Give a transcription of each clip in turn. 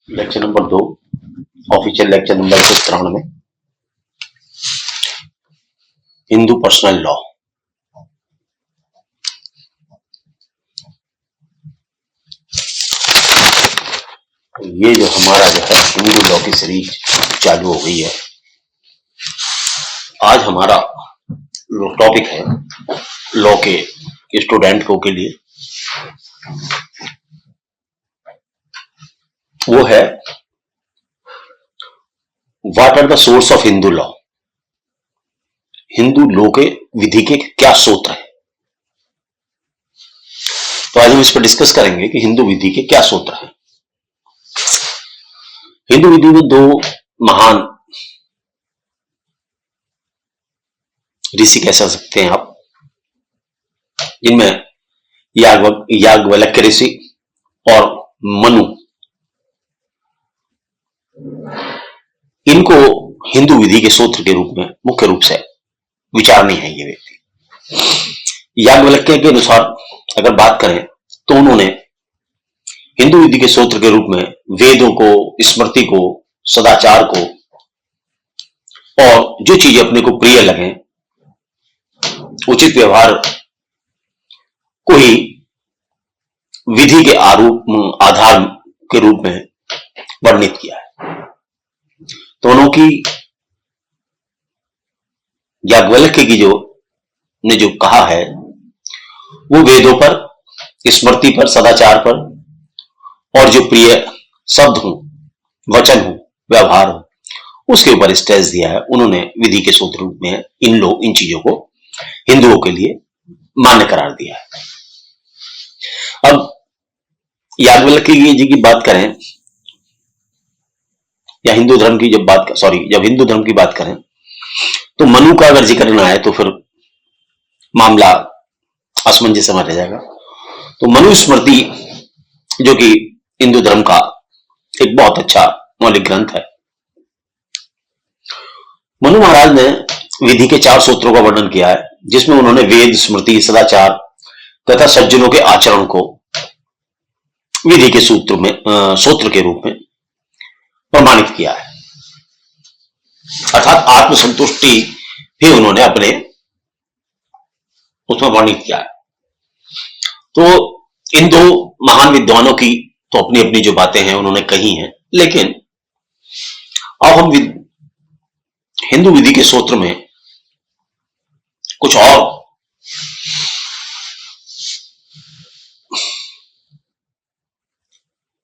Lecture number 2, official lecture number 193, Hindu personal law. ये जो हमारा जो है हिंदू लॉ की सीरीज चालू हो गई है। आज हमारा टॉपिक है लॉ के स्टूडेंट के लिए, वो है what are the source of Hindu law. Hindu law के विधि के क्या सूत्र है। तो आज हम इस पर डिस्कस करेंगे कि हिंदू विधि के क्या सूत्र हैं। हिंदू विधि में दो महान ऋषि कह सकते हैं आप, जिनमें याज्ञवल्क्य ऋषि और मनु, इनको हिंदू विधि के सूत्र के रूप में मुख्य रूप से विचारणीय है। ये व्यक्ति याज्ञवल्क्य के अनुसार अगर बात करें तो उन्होंने हिंदू विधि के सूत्र के रूप में वेदों को, स्मृति को, सदाचार को और जो चीजें अपने को प्रिय लगे, उचित व्यवहार को ही विधि के आधार के रूप में वर्णित किया है। दोनों की याज्ञवल्क्य की जो कहा है वो वेदों पर, स्मृति पर, सदाचार पर और जो प्रिय शब्द हो, वचन हो, व्यवहार हो, उसके ऊपर स्ट्रेस दिया है। उन्होंने विधि के सूत्र रूप में इन चीजों को हिंदुओं के लिए मान्य करार दिया है। अब याज्ञवल्क्य जी की बात करें या हिंदू धर्म की जब हिंदू धर्म की बात करें तो मनु का अगर जिक्र ना आए तो फिर मामला असमंजस में रह जाएगा। तो मनु स्मृति जो कि हिंदू धर्म का एक बहुत अच्छा मौलिक ग्रंथ है, मनु महाराज ने विधि के 4 सूत्रों का वर्णन किया है, जिसमें उन्होंने वेद, स्मृति, सदाचार तथा सज्जनों के आचरण को विधि के सूत्र के रूप में प्रमाणित किया है। अर्थात आत्मसंतुष्टि भी उन्होंने अपने उसमें वर्णित किया है। तो इन दो महान विद्वानों की तो अपनी अपनी जो बातें हैं उन्होंने कही हैं, लेकिन अब हम हिंदू विधि के सूत्र में कुछ और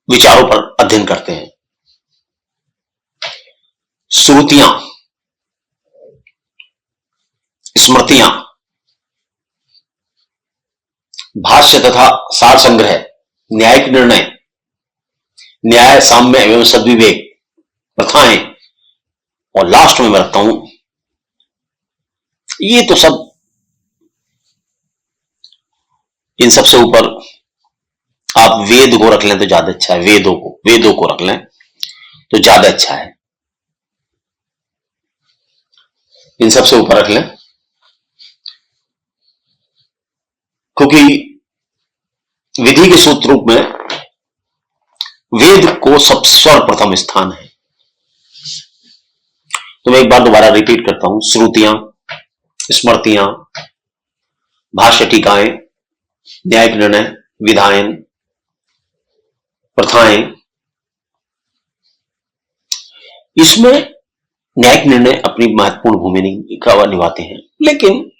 विचारों पर अध्ययन करते हैं। श्रुतियां, स्मृतियां, भाष्य तथा सार संग्रह, न्यायिक निर्णय, न्याय, साम्य एवं सद्विवेक, प्रथाएं और लास्ट में मैं रखता हूं, ये तो सब, इन सबसे ऊपर आप वेद को रख लें तो ज्यादा अच्छा है। वेदों को रख लें तो ज्यादा अच्छा है। इन सबसे ऊपर रख लें, क्योंकि विधि के सूत्र रूप में वेद को सबसे सर्वप्रथम स्थान है। तो मैं एक बार दोबारा रिपीट करता हूं। श्रुतियां, स्मृतियां, भाष्य, टीकाएं, न्यायिक निर्णय, विधायन, प्रथाएं, इसमें न्यायिक निर्णय अपनी महत्वपूर्ण भूमिका निभाते हैं। लेकिन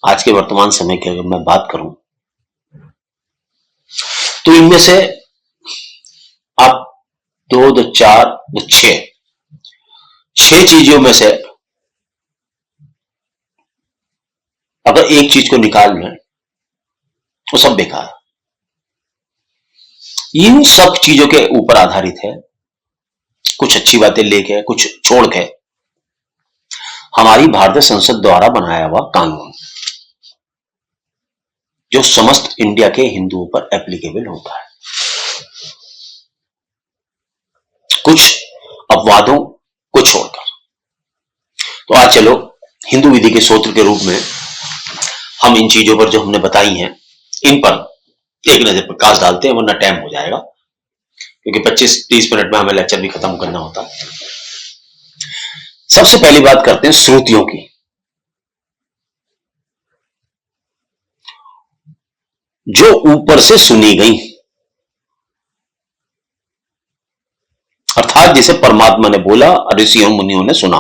आज के वर्तमान समय की अगर मैं बात करूं तो इनमें से आप 2, 2, 4, 2, 6 चीजों में से अगर एक चीज को निकाल लें तो सब बेकार। इन सब चीजों के ऊपर आधारित है, कुछ अच्छी बातें लेके, कुछ छोड़ के, हमारी भारतीय संसद द्वारा बनाया हुआ कानून जो समस्त इंडिया के हिंदुओं पर एप्लीकेबल होता है। कुछ अपवादों को छोड़कर। तो आज चलो हिंदू विधि के सूत्र के रूप में हम इन चीजों पर जो हमने बताई हैं, इन पर एक नजर प्रकाश डालते हैं, वरना टाइम हो जाएगा। क्योंकि 25-30 मिनट में हमें लेक्चर भी खत्म करना होता है। सबसे पहली बात करते हैं श्रुतियों की। जो ऊपर से सुनी गई, अर्थात जिसे परमात्मा ने बोला, ऋषियों मुनियों ने सुना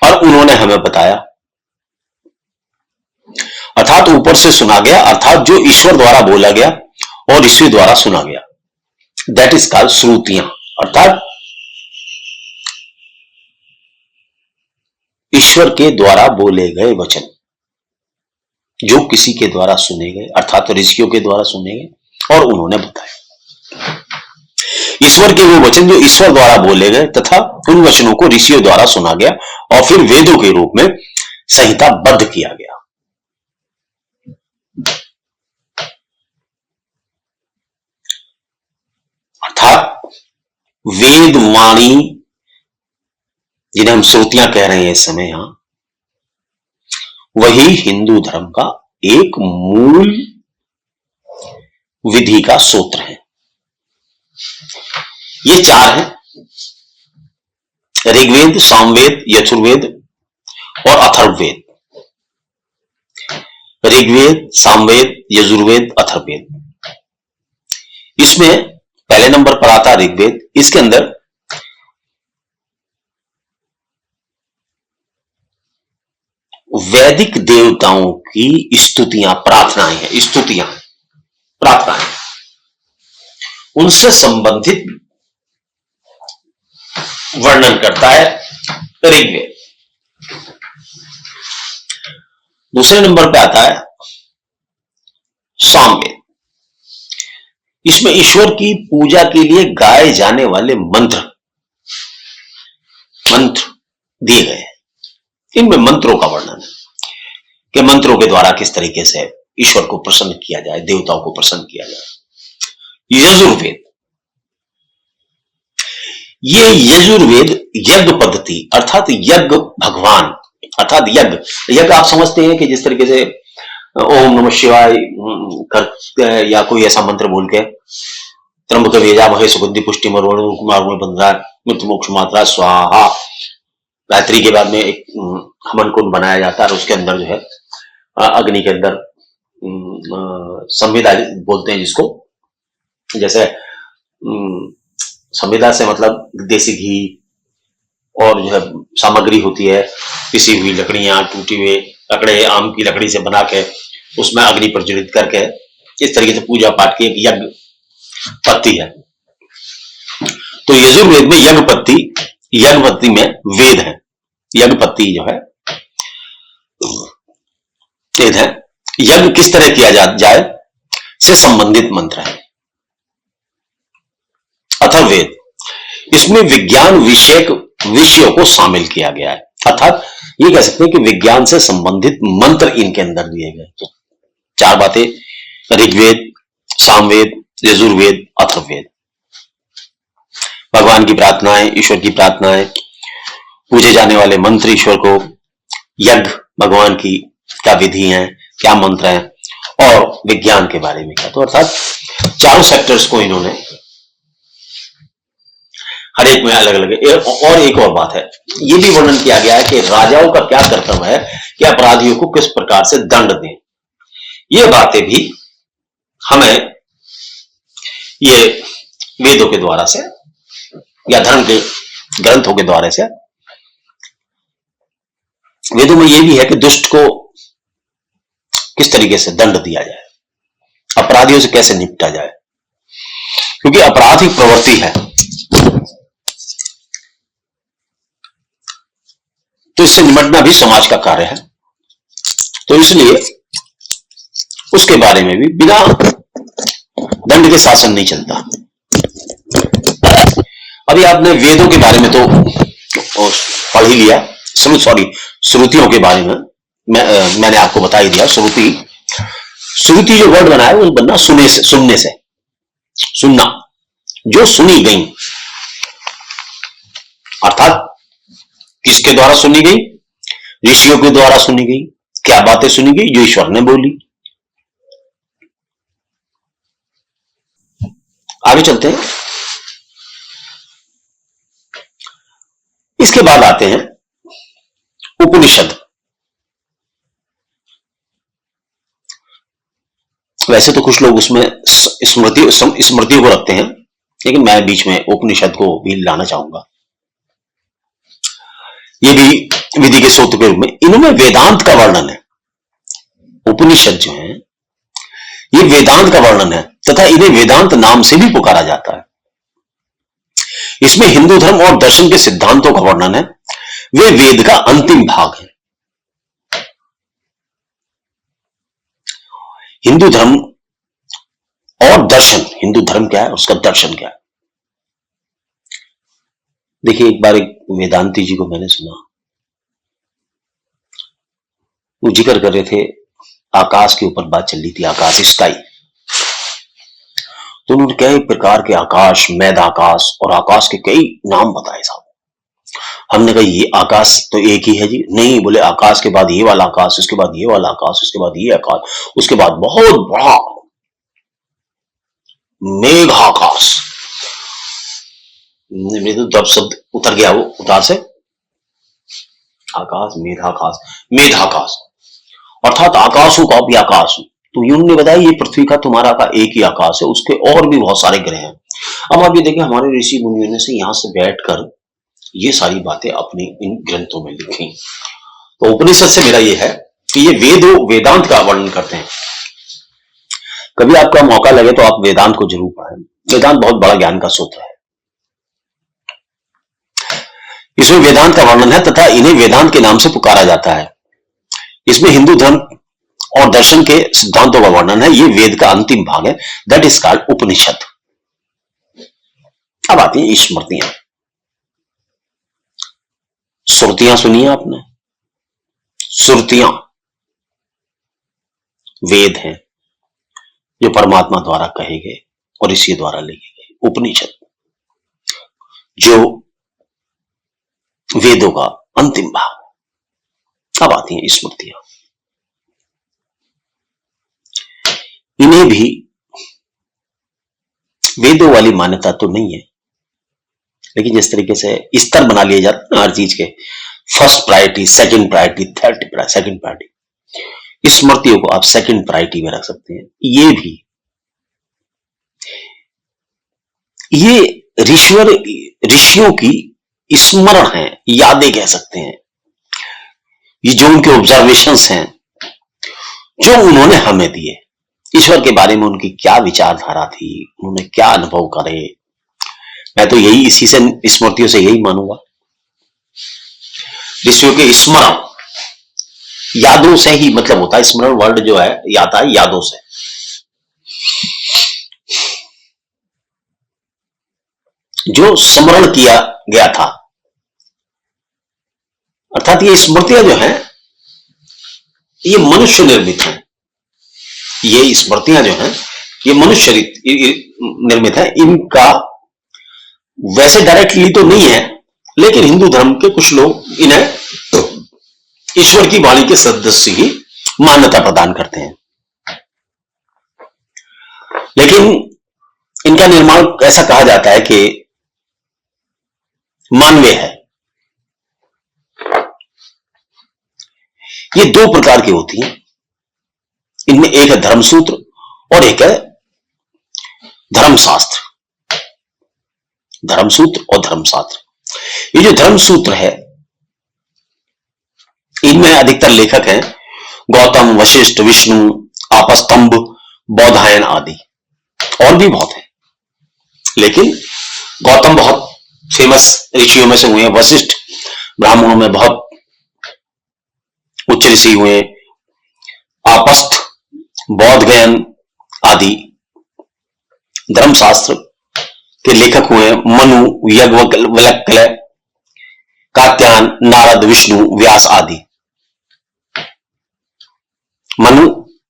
और उन्होंने हमें बताया, अर्थात ऊपर से सुना गया, अर्थात जो ईश्वर द्वारा बोला गया और ऋषि द्वारा सुना गया, दैट इज कॉल्ड श्रुतियां। अर्थात ईश्वर के द्वारा बोले गए वचन जो किसी के द्वारा सुने गए, अर्थात ऋषियों के द्वारा सुने गए और उन्होंने बताया। ईश्वर के वो वचन जो ईश्वर द्वारा बोले गए तथा उन वचनों को ऋषियों द्वारा सुना गया और फिर वेदों के रूप में संहिताबद्ध किया गया। अर्थात वेद वाणी जिन्हें हम श्रुतियां कह रहे हैं इस समय, यहां वही हिंदू धर्म का एक मूल विधि का सूत्र है। ये चार हैं, ऋग्वेद, सामवेद, यजुर्वेद और अथर्ववेद। ऋग्वेद, सामवेद, यजुर्वेद, अथर्ववेद। इसमें पहले नंबर पर आता ऋग्वेद। इसके अंदर वैदिक देवताओं की स्तुतियां, प्रार्थनाएं हैं, स्तुतियां, प्रार्थनाएं, उनसे संबंधित वर्णन करता है ऋग्वेद। दूसरे नंबर पे आता है सामवेद। इसमें ईश्वर की पूजा के लिए गाए जाने वाले मंत्र दिए गए हैं। इनमें मंत्रों का वर्णन है कि मंत्रों के द्वारा किस तरीके से ईश्वर को प्रसन्न किया जाए, देवताओं को प्रसन्न किया जाए। यजुर्वेद, ये यजुर्वेद यज्ञ पद्धति, अर्थात यज्ञ भगवान, अर्थात यज्ञ आप समझते हैं कि जिस तरीके से ओम नमः शिवाय करते हैं या कोई ऐसा मंत्र बोल के त्र्यंबक यजामहे सुगंधि पुष्टि मरोड़ कुमार बंधरा मृत्यु मोक्ष मात्रा स्वाहा, गायत्री के बाद में एक हवन कुंड बनाया जाता है और उसके अंदर जो है अग्नि के अंदर संविदा बोलते हैं जिसको, जैसे संविदा से मतलब देसी घी और जो है सामग्री होती है, पिसी हुई लकड़ियां, टूटी हुए लकड़े, आम की लकड़ी से बना के उसमें अग्नि प्रज्वलित करके इस तरीके से पूजा पाठ की एक यज्ञ पत्ति है। तो यजुर्वेद में यज्ञ पत्ति में वेद है। यज्ञ पत्ति जो है वेद है। यज्ञ किस तरह किया जाए से संबंधित मंत्र है। अथर्ववेद, इसमें विज्ञान विषयों को शामिल किया गया है, अर्थात ये कह सकते हैं कि विज्ञान से संबंधित मंत्र इनके अंदर दिए गए। तो चार बातें, ऋग्वेद, सामवेद, यजुर्वेद, अथर्ववेद। भगवान की प्रार्थनाएं, ईश्वर की प्रार्थनाएं, पूजे जाने वाले मंत्र, ईश्वर को, यज्ञ भगवान की क्या विधि है, क्या मंत्र है, और विज्ञान के बारे में क्या। तो अर्थात चारों सेक्टर्स को इन्होंने हर एक में अलग अलग। और एक और बात है, ये भी वर्णन किया गया है कि राजाओं का क्या कर्तव्य है कि अपराधियों को किस प्रकार से दंड दें। ये बातें भी हमें ये वेदों के द्वारा से या धर्म के ग्रंथों के द्वारा से, वेदों में यह भी है कि दुष्ट को किस तरीके से दंड दिया जाए, अपराधियों से कैसे निपटा जाए, क्योंकि अपराध ही प्रवृत्ति है। तो इससे निपटना भी समाज का कार्य है। तो इसलिए उसके बारे में भी बिना दंड के शासन नहीं चलता। अभी आपने वेदों के बारे में तो पढ़ ही लिया, श्रुतियों के बारे में मैंने आपको बता ही दिया। श्रुति जो वर्ड बना है वो बनना सुनने से, सुनना, जो सुनी गई, अर्थात किसके द्वारा सुनी गई, ऋषियों के द्वारा सुनी गई। क्या बातें सुनी गई, जो ईश्वर ने बोली। आगे चलते हैं। इसके बाद आते हैं उपनिषद। वैसे तो कुछ लोग उसमें स्मृतियों को रखते हैं, लेकिन मैं बीच में उपनिषद को भी लाना चाहूंगा। ये भी विधि के सूत्र के रूप में, इनमें वेदांत का वर्णन है। उपनिषद जो है ये वेदांत का वर्णन है, तथा इन्हें वेदांत नाम से भी पुकारा जाता है। इसमें हिंदू धर्म और दर्शन के सिद्धांतों का वर्णन है। वे वेद का अंतिम भाग है। हिंदू धर्म और दर्शन, हिंदू धर्म क्या है, उसका दर्शन क्या है। देखिए, एक बार एक वेदांती जी को मैंने सुना, वो जिक्र कर रहे थे, आकाश के ऊपर बात चल रही थी, आकाश, स्काई। तो उन्होंने कई प्रकार के आकाश, मैद आकाश और आकाश के कई नाम बताए साहब। हमने कहा ये आकाश तो एक ही है जी। नहीं, बोले आकाश के बाद ये वाला आकाश, उसके बाद ये वाला आकाश, उसके बाद ये आकाश, उसके बाद बहुत बड़ा मेघाकाश। मेरे तो जब शब्द उतर गया वो उतार से, आकाश, मेघाकाश, मेघाकाश अर्थात आकाशों का भी आकाश। तो यून ने बताया ये पृथ्वी का तुम्हारा का एक ही आकाश है, उसके और भी बहुत सारे ग्रह हैं। अब आप ये देखें, हमारे ऋषि मुनियों ने से यहां से बैठकर ये सारी बातें अपने इन ग्रंथों में लिखी। तो उपनिषद से मेरा ये है कि ये वेदांत का वर्णन करते हैं। कभी आपका मौका लगे तो आप वेदांत को जरूर पढ़ें। वेदांत बहुत बड़ा ज्ञान का सूत्र है। इसमें वेदांत का वर्णन है तथा इन्हें वेदांत के नाम से पुकारा जाता है। इसमें हिंदू धर्म और दर्शन के सिद्धांतों का वर्णन है। ये वेद का अंतिम भाग है, दैट इज कॉल्ड उपनिषद। अब आती है स्मृतियां। श्रुतियां सुनिए आपने, श्रुतियां वेद हैं जो परमात्मा द्वारा कहे गए और ऋषि द्वारा लिखे गए। उपनिषद जो वेदों का अंतिम भाग। अब आती हैं स्मृतियां। इन्हें भी वेदों वाली मान्यता तो नहीं है, लेकिन जिस तरीके से स्तर बना लिए जाते हैं हर चीज के, first priority, second priority, third second priority, स्मृतियों को आप सेकंड प्रायोरिटी में रख सकते हैं। ये भी ये ऋषियों की स्मरण है, यादें कह सकते हैं। ये जो उनके ऑब्जर्वेशंस हैं जो उन्होंने हमें दिए, ईश्वर के बारे में उनकी क्या विचारधारा थी, उन्होंने क्या अनुभव करे। मैं तो यही इसी से स्मृतियों से यही मानूंगा। ऋषियों के स्मरण, यादों से ही मतलब होता है। स्मरण वर्ड जो है आता है यादों से। जो स्मरण किया गया था, अर्थात ये स्मृतियां जो हैं ये मनुष्य निर्मित हैं। ये स्मृतियां जो हैं ये मनुष्य निर्मित है। इनका वैसे डायरेक्टली तो नहीं है, लेकिन हिंदू धर्म के कुछ लोग इन्हें ईश्वर की वाणी के सदस्य ही मान्यता प्रदान करते हैं। लेकिन इनका निर्माण ऐसा कहा जाता है कि मानवीय है। ये दो प्रकार की होती हैं। इनमें एक है धर्मसूत्र और एक है धर्मशास्त्र। धर्मसूत्र और धर्मशास्त्र। ये जो धर्मसूत्र है, इनमें अधिकतर लेखक हैं गौतम, वशिष्ठ, विष्णु, आपस्तंभ, बौधायन आदि, और भी बहुत हैं। लेकिन गौतम बहुत फेमस ऋषियों में से हुए हैं। वशिष्ठ ब्राह्मणों में बहुत उच्च ऋषि हुए। आपस्थ, बौद्धगयन आदि। धर्मशास्त्र के लेखक हुए मनु, याज्ञवल्क्य, कात्यायन, नारद, विष्णु, व्यास आदि।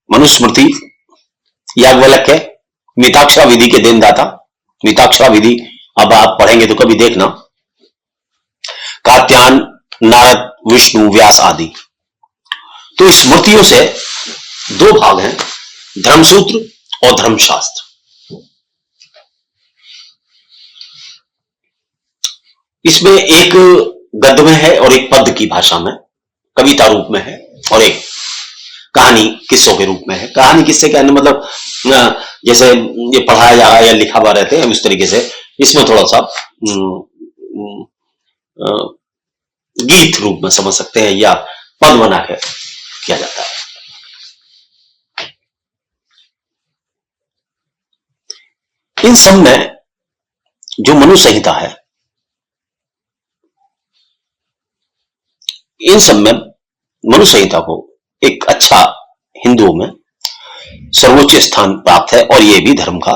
मनुस्मृति, याज्ञवल्क्य मिताक्षरा विधि के देनदाता। मिताक्षरा विधि अब आप पढ़ेंगे तो कभी देखना। कात्यायन, नारद, विष्णु, व्यास आदि। तो स्मृतियों से दो भाग हैं, धर्मसूत्र और धर्मशास्त्र। इसमें एक गद्य में है और एक पद्य की भाषा में, कविता रूप में है, और एक कहानी किस्सों के रूप में है। कहानी किस्से के मतलब जैसे ये पढ़ाया जा रहा है या लिखा हुआ रहते हैं उस तरीके से, इसमें थोड़ा सा गीत रूप में समझ सकते हैं या पद बना के किया जाता है। इन सब में जो मनु संहिता है, इन सब में मनु संहिता को एक अच्छा हिंदुओं में सर्वोच्च स्थान प्राप्त है, और ये भी धर्म का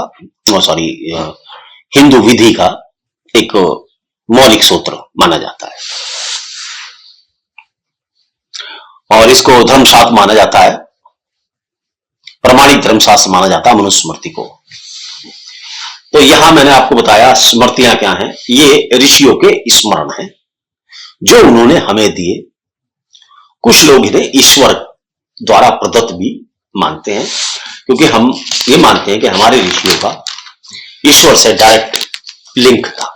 हिंदू विधि का एक मौलिक सूत्र माना जाता है, और इसको धर्मशास्त्र माना जाता है, प्रमाणिक धर्मशास्त्र माना जाता है मनुस्मृति को। तो यहां मैंने आपको बताया स्मृतियां क्या हैं। ये ऋषियों के स्मरण हैं जो उन्होंने हमें दिए। कुछ लोग इन्हें ईश्वर द्वारा प्रदत्त भी मानते हैं, क्योंकि हम ये मानते हैं कि हमारे ऋषियों का ईश्वर से डायरेक्ट लिंक था,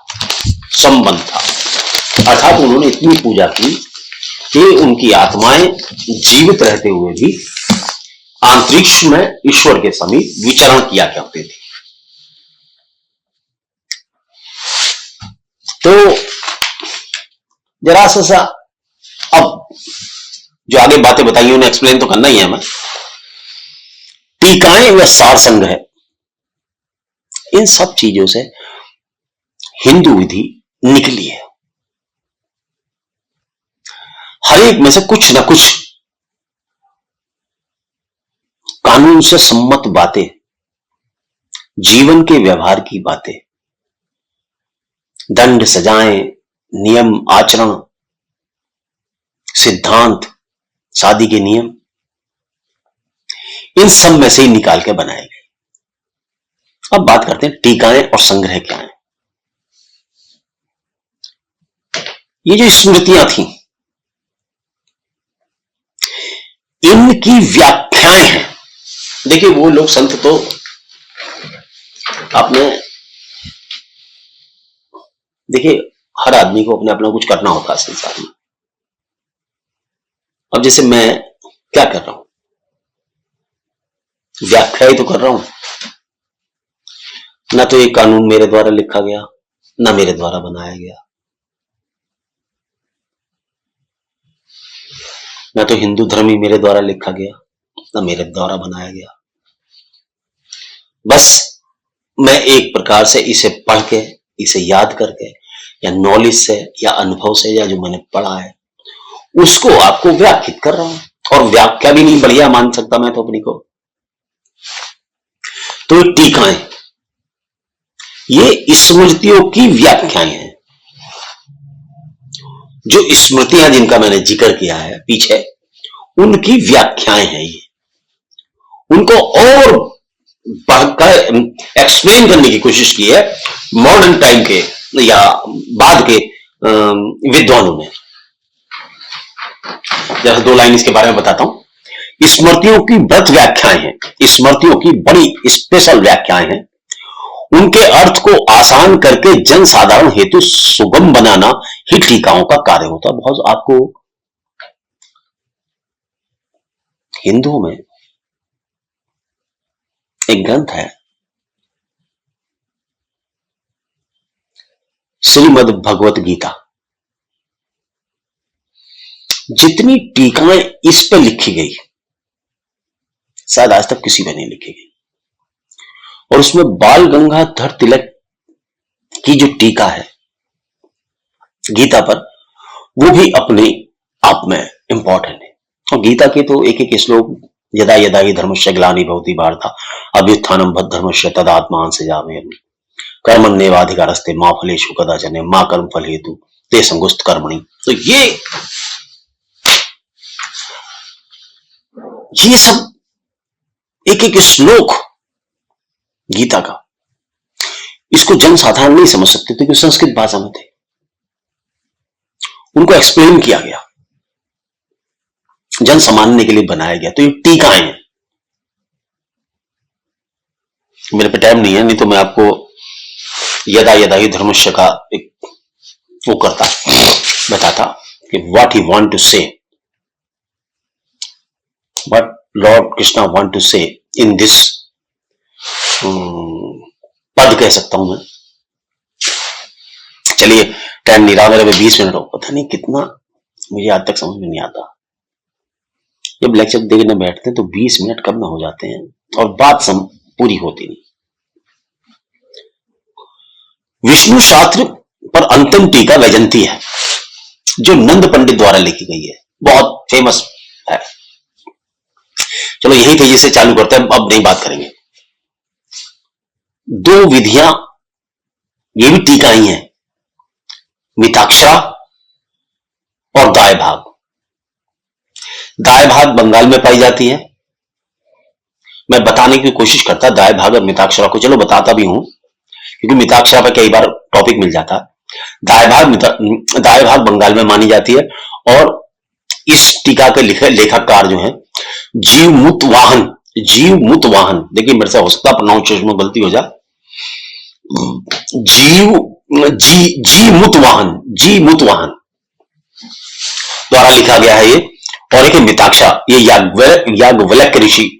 संबंध था, अर्थात उन्होंने इतनी पूजा की कि उनकी आत्माएं जीवित रहते हुए भी अंतरिक्ष में ईश्वर के समीप विचरण किया करते थे। तो जरा सा अब जो आगे बातें बताई उन्हें एक्सप्लेन तो करना ही है हमें। टीकाएं व सार संग्रह, इन सब चीजों से हिंदू विधि निकली है। हर एक में से कुछ ना कुछ कानून से सम्मत बातें, जीवन के व्यवहार की बातें, दंड सजाएं, नियम आचरण, सिद्धांत, शादी के नियम, इन सब में से ही निकाल के बनाए गए। अब बात करते हैं टीकाएं और संग्रह क्या है। ये जो स्मृतियां थी, इनकी व्याख्याएं हैं। देखिए वो लोग संत तो आपने देखिए हर आदमी को अपने अपना कुछ करना होता है संसार में। अब जैसे मैं क्या कर रहा हूं, व्याख्या ही तो कर रहा हूं ना। तो ये कानून मेरे द्वारा लिखा गया, ना मेरे द्वारा बनाया गया, ना तो हिंदू धर्म ही मेरे द्वारा लिखा गया, ना मेरे द्वारा बनाया गया। बस मैं एक प्रकार से इसे पढ़ के, इसे याद करके, या नॉलेज से या अनुभव से, या जो मैंने पढ़ा है उसको आपको व्याख्यात कर रहा हूं। और व्याख्या भी नहीं बढ़िया मान सकता मैं तो अपनी को। तो टीकाएं ये स्मृतियों की व्याख्याएं हैं। जो स्मृतियां जिनका मैंने जिक्र किया है पीछे, उनकी व्याख्याएं हैं ये। उनको और बढ़कर एक्सप्लेन करने की कोशिश की है मॉडर्न टाइम के या बाद के विद्वानों ने। जैसे दो लाइन इसके बारे में बताता हूं। स्मृतियों की व्रत व्याख्याएं हैं, स्मृतियों की बड़ी स्पेशल व्याख्याएं हैं। उनके अर्थ को आसान करके जन साधारण हेतु सुगम बनाना ही टीकाओं का कार्य होता है। बहुत आपको हिंदुओं में एक ग्रंथ है श्रीमद् भगवत गीता। जितनी टीकाएं इस पे लिखी गई शायद आज तक किसी पे नहीं लिखी गई। और उसमें बाल गंगाधर तिलक की जो टीका है गीता पर, वो भी अपने आप में इंपॉर्टेंट है। और गीता के तो एक एक श्लोक, यदा यदा हि धर्मस्य ग्लानि भवति भारत अभ्युत्थानं तद्धर्मस्य तदात्मान सृजाम्यहम् कर्मण्येवाधिकारस्ते मा फलेषु कदाचन मा कर्म फल हेतु ते संगुष्ट कर्मणि। तो ये सब एक एक श्लोक गीता का, इसको जन साधारण नहीं समझ सकते थे, क्योंकि संस्कृत भाषा में थे। उनको एक्सप्लेन किया गया, जन समझने के लिए बनाया गया। तो ये टीकाएं हैं। मेरे पे टाइम नहीं है, नहीं तो मैं आपको यदा यदा ही धर्मस्य का एक वो करता। बताता कि what he want to say, what lord Krishna want to say in this पद कह सकता हूं मैं। चलिए टाइम नहीं रहा मेरे में, 20 मिनट हो, पता नहीं कितना मुझे आज तक समझ में नहीं आता। जब लेक्चर देखने बैठते हैं तो 20 मिनट कब में हो जाते हैं और बात पूरी होती नहीं। विष्णु शास्त्र पर अंतिम टीका वैजंती है, जो नंद पंडित द्वारा लिखी गई है, बहुत फेमस है। चलो यही तेजी से चालू करते हैं, अब नहीं बात करेंगे। दो विधियां ये भी टीका ही है, मिताक्षरा और दाय भाग। दाय भाग बंगाल में पाई जाती है। मैं बताने की कोशिश करता दाय भाग और मिताक्षरा को, चलो बताता भी हूं क्योंकि मिताक्षरा पर कई बार टॉपिक मिल जाता है। दाय भाग बंगाल में मानी जाती है और इस टीका के लेखककार जो है जीव मुतवाहन। देखिए मेरे से हो सकता प्रोनाउंसिएशन में गलती हो जाए, जी मुतवाहन द्वारा लिखा गया है ये। और एक मिताक्षा, ये याज्ञवल्क्य ऋषि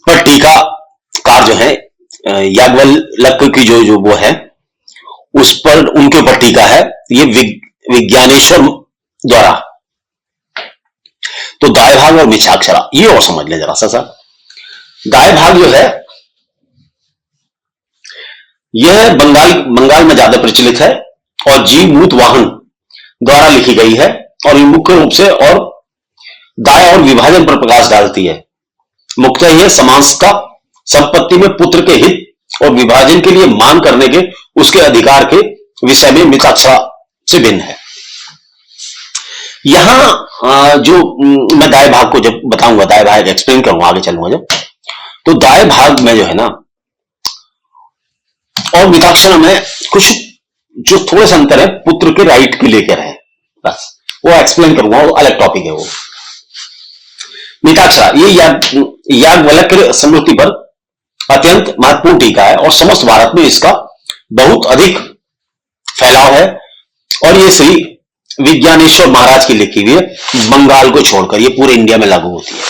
पर टीकाकार जो है, याज्ञवल्क्य की जो वो है उस पर, उनके ऊपर टीका है ये विज्ञानेश्वर द्वारा। तो दाय भाग और मिताक्षरा ये और समझ लें जरा सा। दाय भाग जो है यह बंगाल में ज्यादा प्रचलित है और जी मुतवाहन द्वारा लिखी गई है और ये मुख्य रूप से और दाय और विभाजन पर प्रकाश डालती है। मुख्यतः यह समानता, संपत्ति में पुत्र के हित और विभाजन के लिए मान करने के उसके अधिकार के विषय में मिताक्षरा से भिन्न है। यहां जो मैं दाय भाग को जब बताऊंगा, दाय भाग एक्सप्लेन करूंगा, आगे चलूंगा जब, तो दाय भाग में जो है ना और मिताक्षरा में कुछ जो थोड़े से अंतर है, पुत्र के राइट के लेकर है, बस वो एक्सप्लेन करूंगा, वो अलग टॉपिक है वो। मिताक्षरा ये याज्ञवल्क्य स्मृति पर अत्यंत महत्वपूर्ण टीका है और समस्त भारत में इसका बहुत अधिक फैलाव है और ये श्री विज्ञानेश्वर महाराज की लिखी हुई है, बंगाल को छोड़कर ये पूरे इंडिया में लागू होती है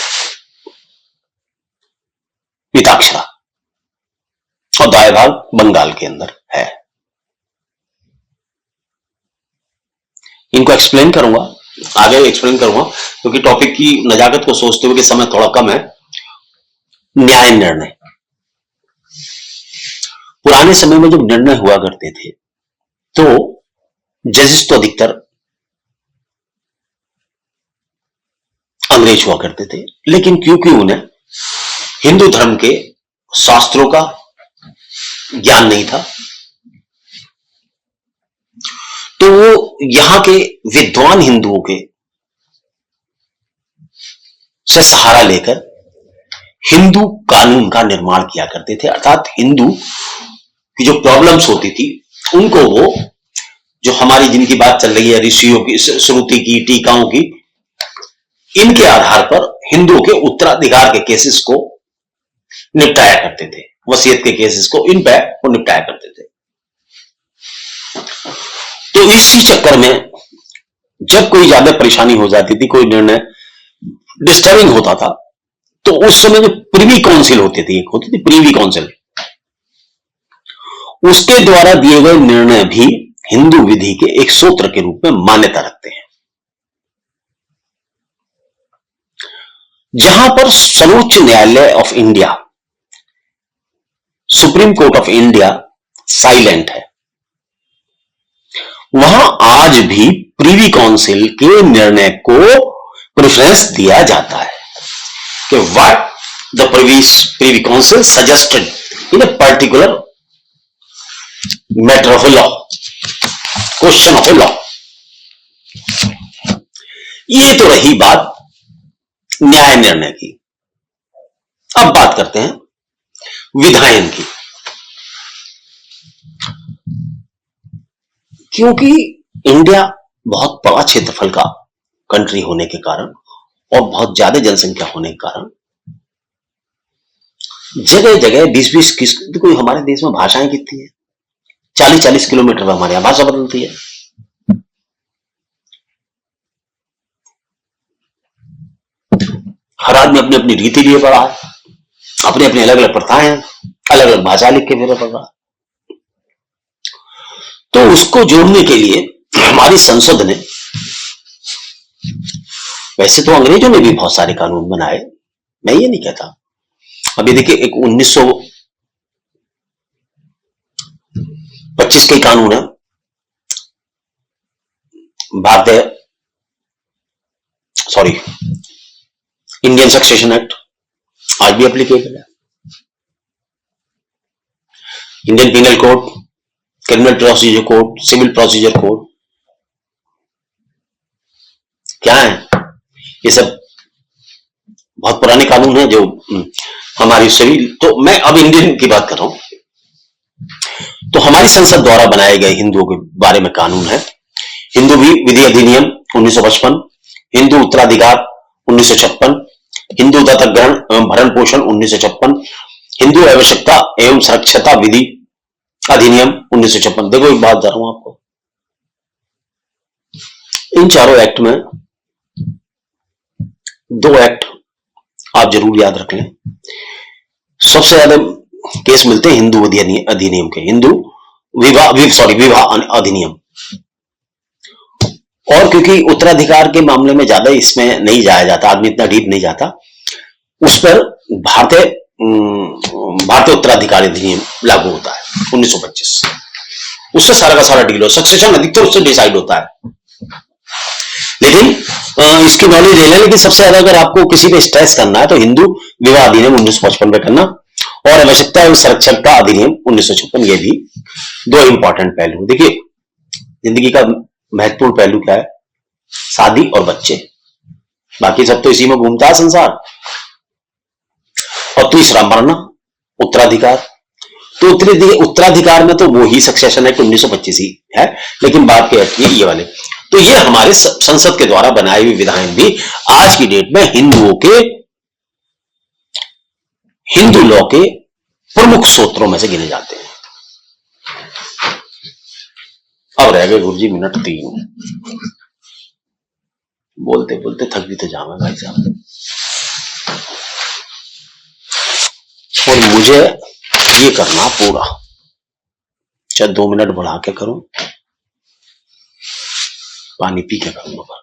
मिताक्षरा, और दाय भाग बंगाल के अंदर है। इनको एक्सप्लेन करूंगा, आगे एक्सप्लेन करूंगा क्योंकि टॉपिक की नजाकत को सोचते हुए कि समय थोड़ा कम है। न्याय निर्णय, पुराने समय में जब निर्णय हुआ करते थे तो जजेस तो अधिकतर अंग्रेज हुआ करते थे, लेकिन क्योंकि उन्हें हिंदू धर्म के शास्त्रों का ज्ञान नहीं था तो वो यहां के विद्वान हिंदुओं के से सहारा लेकर हिंदू कानून का निर्माण किया करते थे। अर्थात हिंदू की जो प्रॉब्लम्स होती थी उनको वो, जो हमारी जिनकी बात चल रही है ऋषियों की, श्रुति की, टीकाओं की, इनके आधार पर हिंदुओं के उत्तराधिकार के केसेस को निपटाया करते थे, वसीयत के केसेस को इन पे वो निपटाया करते थे। तो इसी चक्कर में जब कोई ज्यादा परेशानी हो जाती थी, कोई निर्णय डिस्टर्बिंग होता था, तो उस समय जो प्रिवी काउंसिल होती थी, एक होती थी प्रिवी काउंसिल, उसके द्वारा दिए गए निर्णय भी हिंदू विधि के एक सूत्र के रूप में मान्यता रखते हैं। जहां पर सर्वोच्च न्यायालय of India, supreme court of India silent है, वहां आज भी प्रिवी काउंसिल के निर्णय को प्रेफरेंस दिया जाता है कि what the privy council suggested in a particular matter of law, question of law. ये तो रही बात न्याय निर्णय की। अब बात करते हैं विधायन की। क्योंकि इंडिया बहुत बड़ा क्षेत्रफल का कंट्री होने के कारण और बहुत ज्यादा जनसंख्या होने के कारण जगह जगह 20-20 कोई, हमारे देश में भाषाएं कितनी है, 40-40 किलोमीटर में हमारे यहां भाषा बदलती है। हर आदमी अपनी अपनी रीति लिए पढ़ा है, अपनी अपनी अलग अलग प्रथाएं हैं, अलग अलग भाषा लिख के मेरे पढ़ रहा है। तो उसको जोड़ने के लिए हमारी संसद ने, वैसे तो अंग्रेजों ने भी बहुत सारे कानून बनाए, मैं ये नहीं कहता। अभी देखिए एक 1925 के कानून है, भारतीय इंडियन सक्सेशन एक्ट, आज भी एप्लीकेबल है। Indian penal code, criminal procedure code, civil procedure code, क्या है ये सब? बहुत पुराने कानून है जो हमारी सभी, तो मैं अब इंडियन की बात कर रहा हूं। तो हमारी संसद द्वारा बनाए गए हिंदुओं के बारे में कानून है। हिंदू विधि अधिनियम 1955, हिंदू उत्तराधिकार 1956, हिंदू दत्तक ग्रहण एवं भरण पोषण 1956, हिंदू आवश्यकता एवं सुरक्षता विधि अधिनियम 1956। देखो एक बात बता रहा हूं आपको, इन चारों एक्ट में दो एक्ट आप जरूर याद रख लें। सबसे ज्यादा केस मिलते हैं हिंदू अधिनियम के, हिंदू विवाह अधिनियम। और क्योंकि उत्तराधिकार के मामले में ज्यादा इसमें नहीं जाया जाता, आदमी इतना डीप नहीं जाता उस पर, भारतीय उत्तराधिकार अधिनियम लागू होता है 1925। उससे सारा का सारा डील हो, सक्सेशन अधिकतर उससे डिसाइड होता है। लेकिन इसकी नॉलेज ले लें, लेकिन सबसे ज्यादा अगर आपको किसी पे स्ट्रेस करना है तो हिंदू विवाह अधिनियम 1955 पे करना, और आवश्यकता एवं सुरक्षता अधिनियम 1956, ये भी दो इंपॉर्टेंट पहलू। देखिए जिंदगी का महत्वपूर्ण पहलू क्या है? शादी और बच्चे, बाकी सब तो इसी में घूमता है संसार। और तीसरा मरना, उत्तराधिकार। तो उत्तराधिकार में तो वो ही सक्सेशन एक्ट 1925 ही है, लेकिन बात क्या है ये वाले। तो ये हमारे संसद के द्वारा बनाई हुई विधायन भी आज की डेट में हिंदू लॉ के प्रमुख सूत्रों में से गिने जाते हैं। अब रह गए गुरुजी मिनट 3, बोलते बोलते थक भी तो जाऊंगा भाई साहब, और मुझे ये करना पूरा, चाहे 2 मिनट बढ़ा के करूं, पानी पी के करूंगा।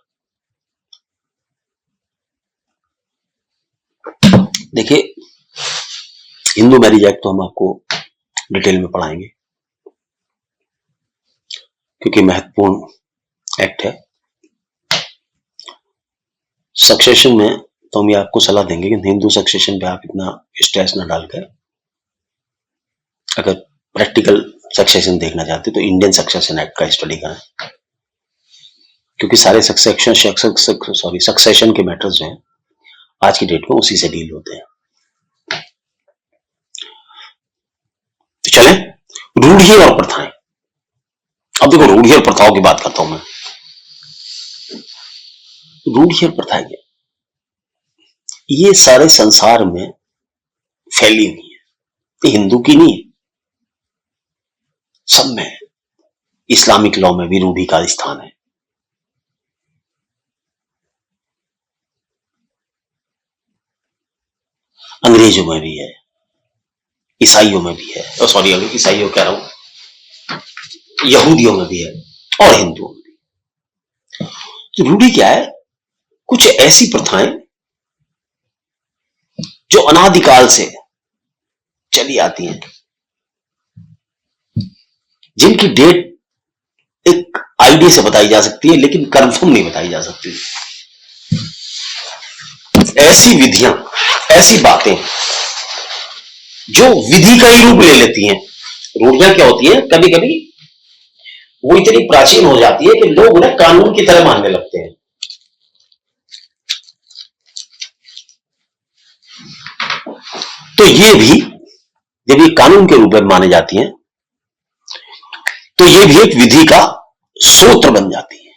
देखिए हिंदू मैरिज एक्ट तो हम आपको डिटेल में पढ़ाएंगे क्योंकि महत्वपूर्ण एक्ट है। सक्सेशन में तो हम ये आपको सलाह देंगे कि हिंदू सक्सेशन पे आप इतना स्ट्रेस ना डालकर, अगर प्रैक्टिकल सक्सेशन देखना चाहते तो इंडियन सक्सेशन एक्ट का स्टडी करें, क्योंकि सारे सक्सेशन के मैटर्स जो हैं आज की डेट में उसी से डील होते हैं। तो चलें, रूढ़ी और प्रथाएं। अब देखो रूढ़ी और प्रथाओं की बात करता हूं मैं। रूढ़ी और प्रथाएं ये सारे संसार में फैली हुई है, ये हिंदू की नहीं है, सब में है। इस्लामिक लॉ में भी रूढ़ी का स्थान है, अंग्रेजों में भी है, ईसाइयों में भी है, सॉरी ईसाइयों कह रहा हूं, यहूदियों में भी है और हिंदुओं में भी। तो रूढ़ी क्या है? कुछ ऐसी प्रथाएं जो अनादिकाल से चली आती हैं, जिनकी डेट एक आइडिया से बताई जा सकती है लेकिन कंफर्म नहीं बताई जा सकती। ऐसी विधियां, ऐसी बातें जो विधि का ही रूप ले लेती हैं। रूढ़ियां क्या होती है, कभी कभी वो इतनी प्राचीन हो जाती है कि लोग उन्हें कानून की तरह मानने लगते हैं। तो ये भी जब ये कानून के रूप में माने जाती हैं तो ये भी एक विधि का सूत्र बन जाती है।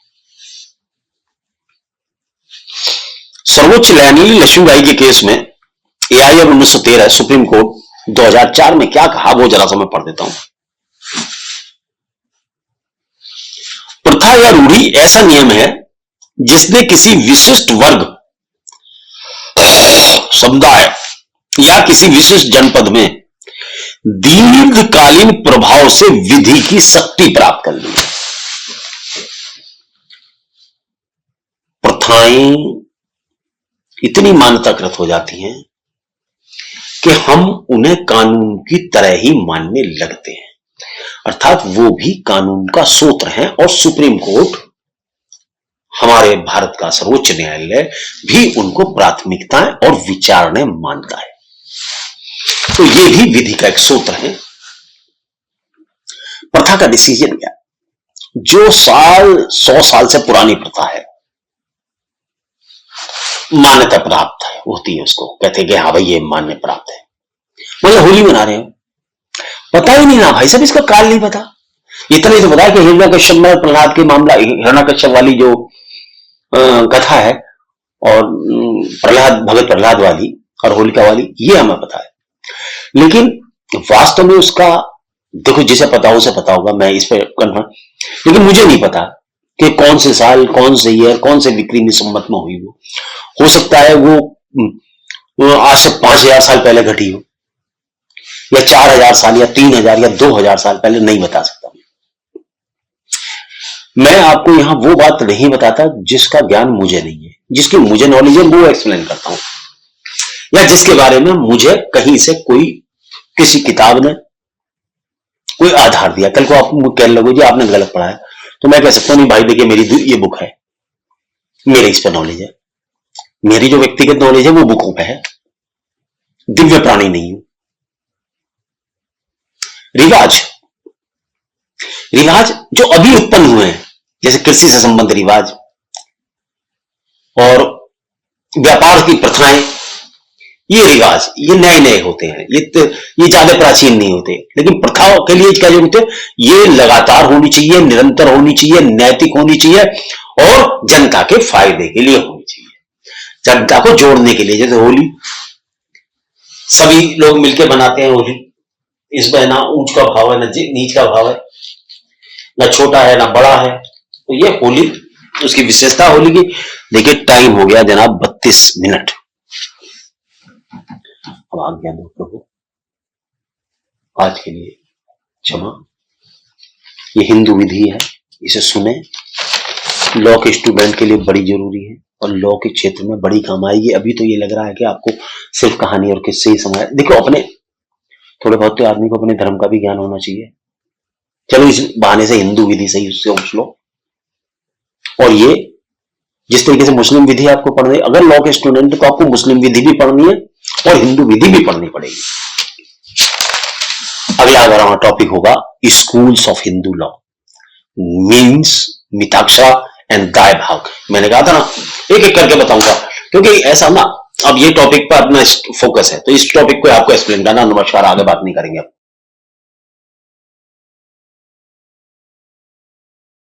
सर्वोच्च न्यायालय लक्ष्मीबाई के केस में AIR 1913 सुप्रीम कोर्ट 2004 में क्या कहा वो जरा सा मैं पढ़ देता हूं। प्रथा या रूढ़ी ऐसा नियम है जिसने किसी विशिष्ट वर्ग समुदाय या किसी विशिष्ट जनपद में दीर्घकालीन प्रभाव से विधि की शक्ति प्राप्त कर ली। प्रथाएं इतनी मान्यताकृत हो जाती हैं कि हम उन्हें कानून की तरह ही मानने लगते हैं, अर्थात वो भी कानून का सूत्र है। और सुप्रीम कोर्ट, हमारे भारत का सर्वोच्च न्यायालय भी उनको प्राथमिकताएं और विचारणें मानता है। तो ये भी विधि का एक सूत्र है। प्रथा का डिसीजन क्या? जो 100 साल से पुरानी प्रथा है, मान्यता प्राप्त है होती है, उसको कहते हैं कि हाँ भाई ये मान्य प्राप्त है। मतलब होली मना रहे हो, पता ही नहीं ना भाई साहब, इसका काल नहीं पता। इतना ही तो पता है कि हिरण्यकश्यप में प्रहलाद के मामला, हिरण्यकश्यप वाली जो कथा है और भगत प्रहलाद वाली और होलिका वाली, ये हमें पता है। लेकिन वास्तव में उसका देखो, जिसे पता हो उसे पता होगा, मैं इस पर कन्फर्म, लेकिन मुझे नहीं पता कि कौन से साल, कौन से ईयर, कौन से विक्रमी संवत में हुई। वो हो सकता है वो आज से 5000 साल पहले घटी हो, या 4000 साल, या 3000 या 2000 साल पहले, नहीं बता सकता। मैं आपको यहां वो बात नहीं बताता जिसका ज्ञान मुझे नहीं है, जिसकी मुझे नॉलेज है वो एक्सप्लेन करता हूं, या जिसके बारे में मुझे कहीं से कोई, किसी किताब ने कोई आधार दिया। कल को आप कहने लगो जी आपने गलत पढ़ा है, तो मैं कह सकता हूं नहीं भाई देखिए मेरी ये बुक है, मेरे इस पर नॉलेज है, मेरी जो व्यक्तिगत नॉलेज है वो बुकों पे है, दिव्य प्राणी नहीं हूं। रिवाज जो अभी उत्पन्न हुए हैं, जैसे कृषि से संबंधित रिवाज और व्यापार की प्रथाएं, ये रिवाज ये नए नए होते हैं, ये ज्यादा प्राचीन नहीं होते। लेकिन प्रथाओं के लिए क्या होते हैं, ये लगातार होनी चाहिए, निरंतर होनी चाहिए, नैतिक होनी चाहिए और जनता के फायदे के लिए होनी चाहिए, जनता को जोड़ने के लिए। जैसे होली सभी लोग मिलकर बनाते हैं होली, इसमें ना ऊंच का भाव है ना नीच का भाव है, ना छोटा है ना बड़ा है। तो ये होली, उसकी विशेषता होली की। देखिए टाइम हो गया जनाब 32 मिनट, अब आज्ञा दो प्रभु, आज के लिए क्षमा। ये हिंदू विधि है, इसे सुने, लॉ के स्टूडेंट के लिए बड़ी जरूरी है और लॉ के क्षेत्र में बड़ी काम आएगी। अभी तो ये लग रहा है कि आपको सिर्फ कहानी और किस्से ही समझ, देखो अपने थोड़े बहुत तो आदमी को अपने धर्म का भी ज्ञान होना चाहिए। चलो इस बहाने से हिंदू विधि सही उससे उठ लो, और ये जिस तरीके से मुस्लिम विधि आपको पढ़नी, अगर लॉ के स्टूडेंट तो आपको मुस्लिम विधि भी पढ़नी है और हिंदू विधि भी पढ़नी पड़ेगी। अगला हमारा टॉपिक होगा schools of Hindu law, means, Mitakshara and दाय भाग। मैंने कहा था ना एक एक करके बताऊंगा, क्योंकि ऐसा ना अब ये टॉपिक पर अपना फोकस है, तो इस टॉपिक को आपको एक्सप्लेन करना। नमस्कार, आगे बात नहीं करेंगे अब।